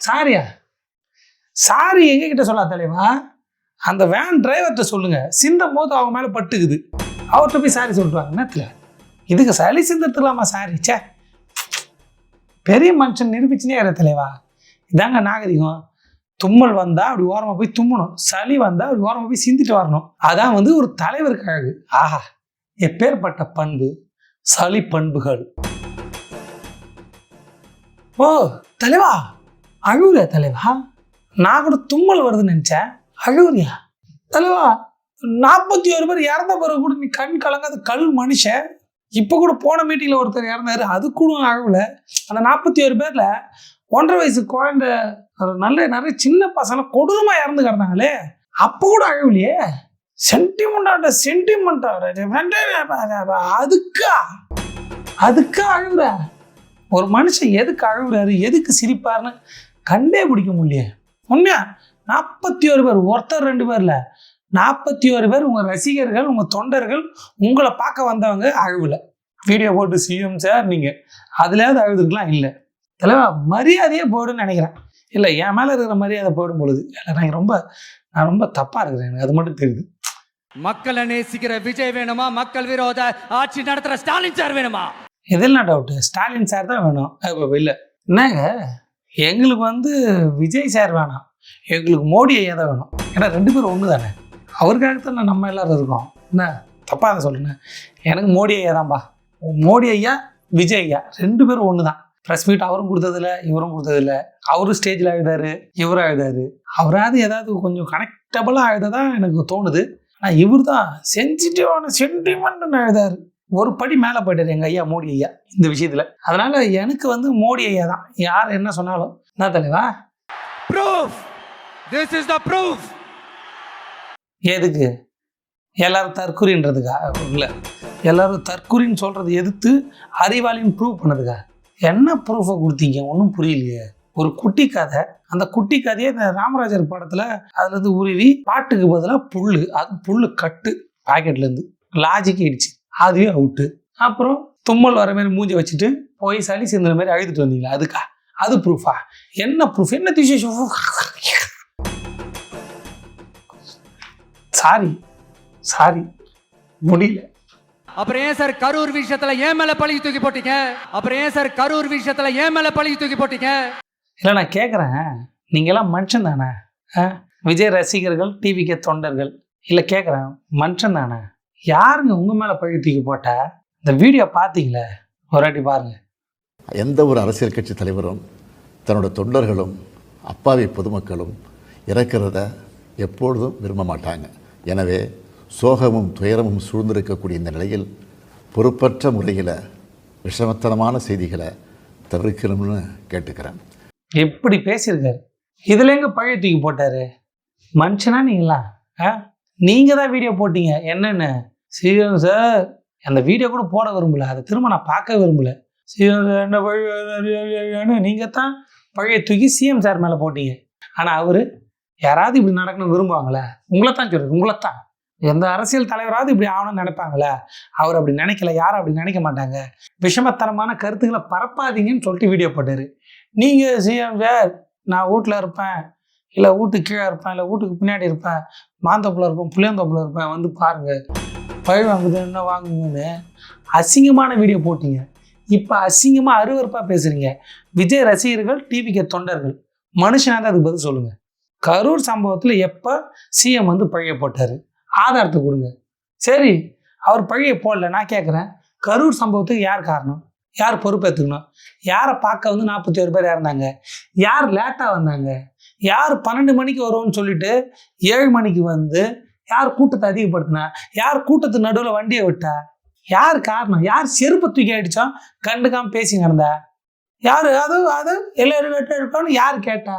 சாரியா? சாரி எங்ககிட்ட சொல்லா தலைவா? அந்த வேன் டிரைவர்கிட்ட சொல்லுங்க. சிந்தும் போது அவங்க மேலே பட்டுக்குது, அவர்கிட்ட போய் சாரி சொல்லிட்டுவாங்க. என்னத்துல இதுக்கு சளி சிந்தத்துலாமா சாரி? சே, பெரிய மனுஷன் நிரூபிச்சுனே இரு தலைவா. இதாங்க நாகரிகம். தும்மல் வந்தா அப்படி ஓரமாக போய் தும்மணும், சளி வந்தா அப்படி ஓரமாக போய் சிந்திட்டு வரணும். அதான் வந்து ஒரு தலைவருக்கு அழகு. ஆஹா, எப்பேற்பட்ட பண்பு, சளி பண்புகள். ஓ தலைவா அழுவுறியா தலைவா? நான் கூட தும்மல் வருதுன்னு நினைச்சேன். அழுவுறியா தலைவா? 41 பேர் இறந்த பிறகு கூட நீ கண் கலங்காத கல் மனுஷன். இப்போ கூட போன மீட்டிங்கில் ஒருத்தர் இறந்தாரு, அது கூட அழுவல. அந்த 41 பேர்ல 1.5 வயசு குழந்தை, நிறைய சின்ன பசங்க கொடூரமா இறந்து கிடந்தாங்களே, அப்போ கூட அழுவலையே. சென்டிமெண்டா அதுக்கா அழுகுற? ஒரு மனுஷன் எதுக்கு அழுகுறாரு, எதுக்கு சிரிப்பாருன்னு கண்டே பிடிக்க முடியல. உண்மையா 41 பேர், ஒருத்தர் 2 பேர்ல 41 பேர் உங்க ரசிகர்கள், உங்க தொண்டர்கள், உங்களை பார்க்க வந்தவங்க அழுவல. வீடியோ போட்டு சிஎம் சார் நீங்க அதுலயாவது அழுதுருக்கலாம். இல்லை தலைவா, மரியாதையே போயிடுன்னு நினைக்கிறேன். இல்லை என் மேலே இருக்கிற மரியாதை போயிடும் பொழுது நான் ரொம்ப தப்பாக இருக்கிறேன். எனக்கு அது மட்டும் தெரியுது. மக்களை நேசிக்கிற விஜய் வேணுமா, மக்கள் விரோத ஆட்சி நடத்துற ஸ்டாலின் சார் வேணுமா? இதெல்லாம் டவுட்டு. ஸ்டாலின் சார் தான் வேணும். இல்லை என்னங்க, எங்களுக்கு வந்து விஜய் சார் வேணாம், எங்களுக்கு மோடி ஐயா தான் வேணும். ஏன்னா 2 பேரும் ஒன்று தானே. அவருக்காகத்தான் நம்ம எல்லாரும் இருக்கோம். என்ன தப்பாக தான் சொல்லுங்க. எனக்கு மோடி ஐயா தான்ப்பா. மோடி ஐயா, விஜய் ஐயா 2 பேரும் ஒன்று தான். ப்ரெஸ் மீட் அவரும் கொடுத்ததில்ல, இவரும் கொடுத்ததில்ல. அவரும் ஸ்டேஜில் அழுதாரு, இவரும் அழுதாரு. அவராது ஏதாவது கொஞ்சம் கனெக்டபுளாக அழுததான் எனக்கு தோணுது. ஆனால் இவர் தான் சென்சிட்டிவான சென்டிமெண்ட்னு அழுதாரு. ஒரு படி மேலே போயிட்டார் எங்கள் ஐயா மோடி ஐயா இந்த விஷயத்தில். அதனால எனக்கு வந்து மோடி ஐயா தான். யார் என்ன சொன்னாலும். என்ன தலைவா? Proof. This is the proof. எதுக்கு? எல்லாரும் தற்குறின்றதுக்கா? இல்லை, எல்லாரும் தற்குறின்னு சொல்கிறத எதிர்த்து அறிவாளின்னு ப்ரூவ் பண்ணதுக்கா? என்ன ப்ரூஃபை கொடுத்தீங்க? ஒன்றும் புரியலையே. ஒரு குட்டி கதை. அந்த குட்டி கதையை இந்த ராமராஜர் படத்தில் அதுலேருந்து உருவி பாட்டுக்கு பதிலாக புல்லு, அது புல்லு கட்டு பாக்கெட்லேருந்து லாஜிக் ஆயிடுச்சு, அதுவே அவுட்டு. அப்புறம் தும்மல் வர மாதிரி மூஞ்சி வச்சுட்டு போய் சளி சேர்ந்துற மாதிரி அழுதுட்டு வந்தீங்களா, அதுக்கா? அது ப்ரூஃபா? என்ன ப்ரூஃப்? என்ன திசேஷம்? சாரி முடியல. அப்புறம் ஏன் சார் கரூர் விஷயத்துல ஏன் மேல பழி தூக்கி போட்டீங்க? இல்லை, நான் கேட்குறேன், நீங்கள்லாம் மனுஷன் தானே? விஜய் ரசிகர்கள், டிவிக்கு தொண்டர்கள், இல்லை கேட்குறேன், மனுஷன் தானே? யாருங்க உங்கள் மேலே பழி தூக்கி போட்டா? இந்த வீடியோ பார்த்தீங்களே, ஒரு வாட்டி பாருங்க. எந்த ஒரு அரசியல் கட்சி தலைவரும் தன்னோட தொண்டர்களும் அப்பாவி பொதுமக்களும் இறக்கிறத எப்பொழுதும் விரும்ப மாட்டாங்க. எனவே சோகமும் துயரமும் சூழ்ந்திருக்கக்கூடிய இந்த நிலையில் பொறுப்பற்ற முறையில் விஷமத்தனமான செய்திகளை தவிர்க்கணும்னு கேட்டுக்கிறேன். எப்படி பேசியிருக்காரு, இதுல எங்க பழைய தூக்கி போட்டாரு? மனுஷனா நீங்களா? நீங்கள் தான் வீடியோ போட்டீங்க. என்னென்னு சிஎம் சார் அந்த வீடியோ கூட போட விரும்பல, அதை திரும்ப நான் பார்க்க விரும்பல. சிஎம் சார் என்ன பழைய, நீங்கள் தான் பழைய தூக்கி சிஎம் சார் மேலே போட்டீங்க. ஆனால் அவர் யாராவது இப்படி நடக்கணும்னு விரும்புவாங்களே? உங்களை தான் சொல்கிறார், உங்களைத்தான். எந்த அரசியல் தலைவராவது இப்படி ஆகணும்னு நினைப்பாங்களே? அவர் அப்படி நினைக்கல, யாரும் அப்படி நினைக்க மாட்டாங்க. விஷமத்தனமான கருத்துக்களை பரப்பாதீங்கன்னு சொல்லிட்டு வீடியோ போட்டார். நீங்கள் சிஎம் சார் நான் வீட்டில் இருப்பேன், இல்லை வீட்டுக்கு கீழே இருப்பேன், இல்லை வீட்டுக்கு பின்னாடி இருப்பேன், மாந்தோப்பில் இருப்பேன், புளியாந்தோப்பில் இருப்பேன், வந்து பாருங்கள், பழி வாங்குது என்ன வாங்குங்கன்னு அசிங்கமான வீடியோ போட்டீங்க. இப்போ அசிங்கமாக அருவருப்பாக பேசுகிறீங்க. விஜய் ரசிகர்கள், டிவிக்கு தொண்டர்கள், மனுஷனாக தான் அதுக்கு பதில் சொல்லுங்கள். கரூர் சம்பவத்தில் எப்போ சிஎம் வந்து பழிய போட்டார்? ஆதாரத்தை கொடுங்க. சரி, அவர் பழிய போடல, நான் கேட்குறேன், கரூர் சம்பவத்துக்கு யார் காரணம்? யார் பொறுப்பேற்றுக்கணும்? யாரை பார்க்க வந்து 41 பேர் இறந்தாங்க? யார் லேட்டாக வந்தாங்க? யார் 12 மணிக்கு வருவோன்னு சொல்லிட்டு 7 மணிக்கு வந்து யார் கூட்டத்தை அதிகப்படுத்தினா? யார் கூட்டத்து நடுவில் வண்டியை விட்டா? யார் காரணம்? யார் செருப்பை தூக்கி அடித்தோம் கண்டுக்காமல் பேசி நடந்தா? யார் அது எல்லாரும் இருக்கான்னு யார் கேட்டா?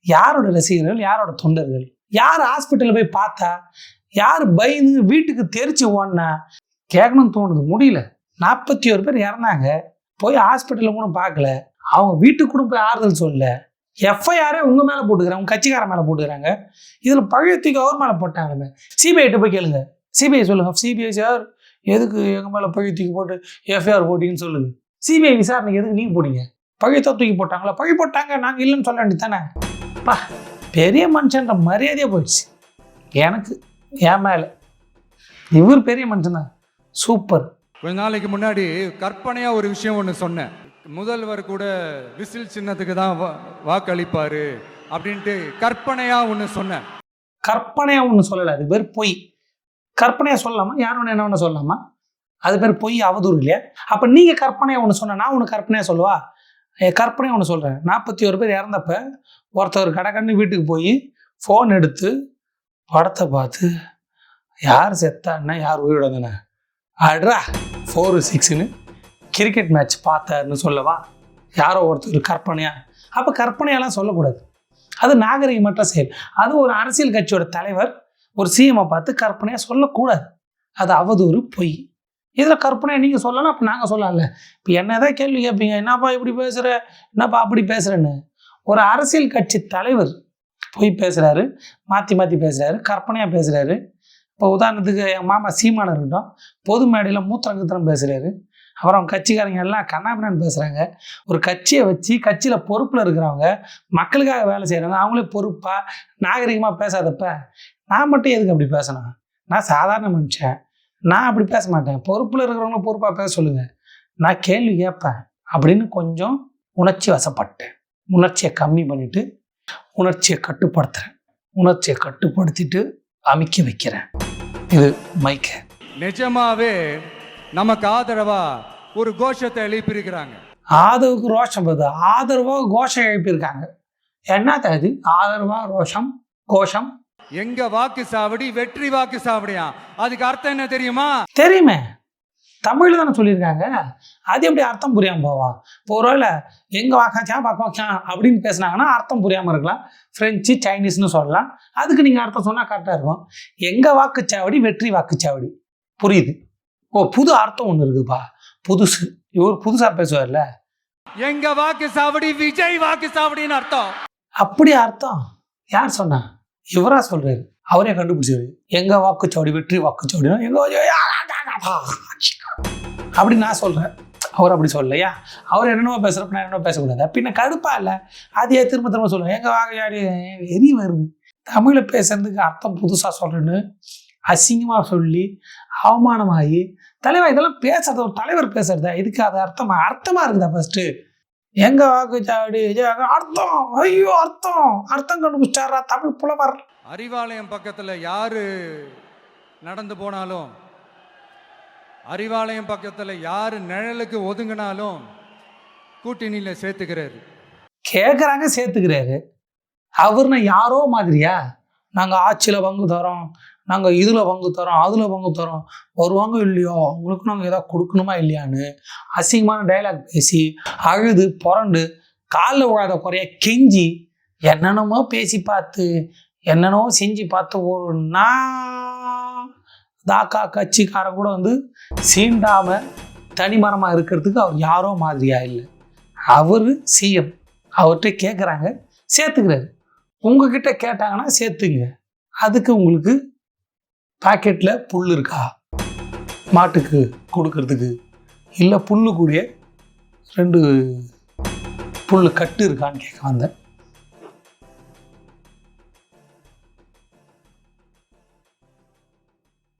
யாரோட ரசிகர்கள், யாரோட தொண்டர்கள்? யார் ஹாஸ்பிட்டலில் போய் பார்த்தா? யார் பயந்து வீட்டுக்கு தெரிச்சு ஓடனா? கேட்கணும்னு தோணுது, முடியல. 41 பேர் இறந்தாங்க, போய் ஹாஸ்பிட்டலில் கூட பார்க்கல, அவங்க வீட்டுக்கு கூட போய் ஆறுதல் சொல்லல. எஃப்ஐஆரே உங்கள் மேலே போட்டுக்கிறாங்க, உங்கள் கட்சிக்காரன் மேலே போட்டுக்கிறாங்க. இதில் பழையத்துக்கு அவர் மேலே போட்டாங்க. சிபிஐட்ட போய் கேளுங்க, சிபிஐ சொல்லுங்கள், சிபிஐ சார் எதுக்கு எங்கள் மேலே பழையத்துக்கு போட்டு எஃப்ஐஆர் போட்டிங்கன்னு சொல்லுங்க. சிபிஐ விசாரணைக்கு எதுக்கு நீங்கள் போட்டீங்க? பழையத்தை தூக்கி போட்டாங்களா? பழி போட்டாங்க, நாங்கள் இல்லைன்னு சொல்ல வேண்டியது தானே? பா, பெரிய மனுஷன்ற மரியாதையே போயிடுச்சு எனக்கு. என் மேலே இவர் பெரிய மனுஷன் தான், சூப்பர். கொஞ்ச நாளைக்கு முன்னாடி கற்பனையா ஒரு விஷயம் ஒன்று சொன்னேன். முதல்வர் கூட விசில் சின்னத்துக்கு தான் வாக்களிப்பாரு அப்படின்ட்டு கற்பனையா ஒன்று சொன்னேன். கற்பனையா ஒன்று சொல்லலை, அது பேர் பொய். கற்பனையா சொல்லலாமா? யார் ஒன்று என்ன ஒன்று சொல்லலாமா? அது பேர் பொய், அவதூறு இல்லையா? அப்போ நீங்கள் கற்பனையா ஒன்று சொன்ன, நான் ஒன்று கற்பனையா சொல்லுவா? கற்பனையாக ஒன்று சொல்கிறேன். 41 பேர் இறந்தப்ப ஒருத்தவர் கடைக்கண்ணு வீட்டுக்கு போய் ஃபோன் எடுத்து படத்தை பார்த்து யார் செத்தான்னா யார் உயிரிழந்தன ஆடுறா 4-6ன்னு கிரிக்கெட் மேட்ச் பார்த்தாருன்னு சொல்லவா? யாரோ ஒருத்தர் கற்பனையா? அப்போ கற்பனையெல்லாம் சொல்லக்கூடாது, அது நாகரிகமற்ற செயல். அது ஒரு அரசியல் கட்சியோட தலைவர் ஒரு சிஎம்ஐ பார்த்து கற்பனையாக சொல்லக்கூடாது, அது அவதூறு, பொய். இதில் கற்பனையாக நீங்கள் சொல்லலாம், அப்போ நாங்கள் சொல்லலாம்ல. இப்போ என்ன தான் கேள்வி கேட்பீங்க, என்னப்பா இப்படி பேசுகிற, என்னப்பா அப்படி பேசுகிறேன்னு. ஒரு அரசியல் கட்சி தலைவர் போய் பேசுகிறாரு, மாற்றி மாற்றி பேசுகிறாரு, கற்பனையாக பேசுகிறாரு. இப்போ உதாரணத்துக்கு என் மாமா சீமான் இருக்கட்டும், பொது மேடையில் மூத்திரங்கத்திரம் பேசுகிறாரு. அப்புறம் அவங்க கட்சிக்காரங்க எல்லாம் கண்ணாபின்னான்னு பேசுகிறாங்க. ஒரு கட்சியை வச்சு கட்சியில் பொறுப்பில் இருக்கிறவங்க, மக்களுக்காக வேலை செய்கிறவங்க, அவங்களே பொறுப்பாக நாகரிகமாக பேசாதப்ப நான் மட்டும் எதுக்கு அப்படி பேசணும்? நான் சாதாரண மனுஷன், நான் அப்படி பேச மாட்டேன். பொறுப்பில் இருக்கிறவங்கள பொறுப்பாக பேச சொல்லுங்கள், நான் கேள்வி கேட்பேன் அப்படின்னு கொஞ்சம் உணர்ச்சி வசப்பட்டேன். உணர்ச்சியை கம்மி பண்ணிவிட்டு உணர்ச்சியை கட்டுப்படுத்துகிறேன். உணர்ச்சியை கட்டுப்படுத்திட்டு அமைக்க வைக்கிறேன். இது மைக்க. நிஜமாவே நமக்கு ஆதரவா ஒரு கோஷத்தை எழுப்பியிருக்கிறாங்க. ஆதரவுக்கு ரோஷம் வருது, ஆதரவாக கோஷம் எழுப்பியிருக்காங்க. என்ன அது ஆதரவா ரோஷம் கோஷம்? எங்க வாக்கு சாவடி வெற்றி வாக்கு சாவடியா? அதுக்கு அர்த்தம் என்ன தெரியுமா? தெரியுமே, தமிழில் தானே சொல்லியிருக்காங்க. அது எப்படி அர்த்தம் புரியாமல் போவான்? இப்போ ஒருவேளை எங்கள் வாக்காச்சா வாக்காச்சா அப்படின்னு பேசுனாங்கன்னா அர்த்தம் புரியாமல் இருக்கலாம். ஃப்ரெஞ்சு சைனீஸ்னு சொல்லலாம், அதுக்கு நீங்கள் அர்த்தம் சொன்னால் கரெக்டாக இருக்கும். எங்கள் வாக்குச்சாவடி வெற்றி வாக்குச்சாவடி, புரியுது? ஓ, புது அர்த்தம் ஒன்று இருக்குதுப்பா, புதுசு. இவர் புதுசாக பேசுவார்ல, எங்க வாக்கு சாவடி விஜய் வாக்கு சாவடின்னு அர்த்தம். அப்படி அர்த்தம் யார் சொன்னா? இவரா சொல்றாரு, அவரே கண்டுபிடிச்சாரு. எங்க வாக்குச்சாவடி வெற்றி வாக்குச்சாவடினா எங்க அப்படி நான் சொல்றேன், அவர் அப்படி சொல்லலையா? அவர் என்னென்னவோ பேசுறப்ப நான் என்னென்ன பேசக்கூடாது பின்ன கடுப்பா இல்லை? அதையே திரும்ப திரும்ப சொல்லுவேன். எங்க வாக்குச்சாவடி வெறி வருது. தமிழை பேசுறதுக்கு அர்த்தம் புதுசா சொல்றேன்னு அசிங்கமா சொல்லி அவமானமாகி, தலைவா இதெல்லாம் பேசுறது ஒரு தலைவர் பேசுறதா? இதுக்கு அது அர்த்தமா இருக்குதா? ஃபர்ஸ்ட் எங்க வாக்குச்சாவடி அர்த்தம், ஐயோ அர்த்தம் கண்டுபிடிச்சாரா தமிழ் புலவர். அறிவாலயம் பக்கத்துல யாரு நடந்து போனாலும், அறிவாலயம் பக்கத்துல யாரு நிழலுக்கு ஒதுங்கினாலும் கூட்டணியில சேர்த்துக்கிறாரு. கேட்குறாங்க, சேர்த்துக்கிறாரு. அவர்னா யாரோ மாதிரியா? நாங்கள் ஆட்சியில் பங்கு தரோம், நாங்கள் இதில் பங்கு தரோம், அதில் பங்கு தரோம், வருவாங்க இல்லையோ அவங்களுக்கு நாங்கள் ஏதாவது கொடுக்கணுமா இல்லையான்னு அசிங்கமான டைலாக் பேசி அழுது புரண்டு காலில் விழாத குறைய கெஞ்சி என்னென்னமோ பேசி பார்த்து என்னென்னமோ செஞ்சு பார்த்து ஒரு தாக்கா கட்சிக்கார கூட வந்து சீண்டாமல் தனிமரமாக இருக்கிறதுக்கு அவர் யாரோ மாதிரியா இல்லை. அவர் சிஎம், அவர்கிட்ட கேட்குறாங்க, சேர்த்துக்கிறாரு. உங்ககிட்ட கேட்டாங்கன்னா சேர்த்துங்க. அதுக்கு உங்களுக்கு பாக்கெட்டில் புல் இருக்கா மாட்டுக்கு கொடுக்கறதுக்கு? இல்லை புல்லு கூடிய 2 புல் கட்டு இருக்கான்னு கேட்க வந்தேன்.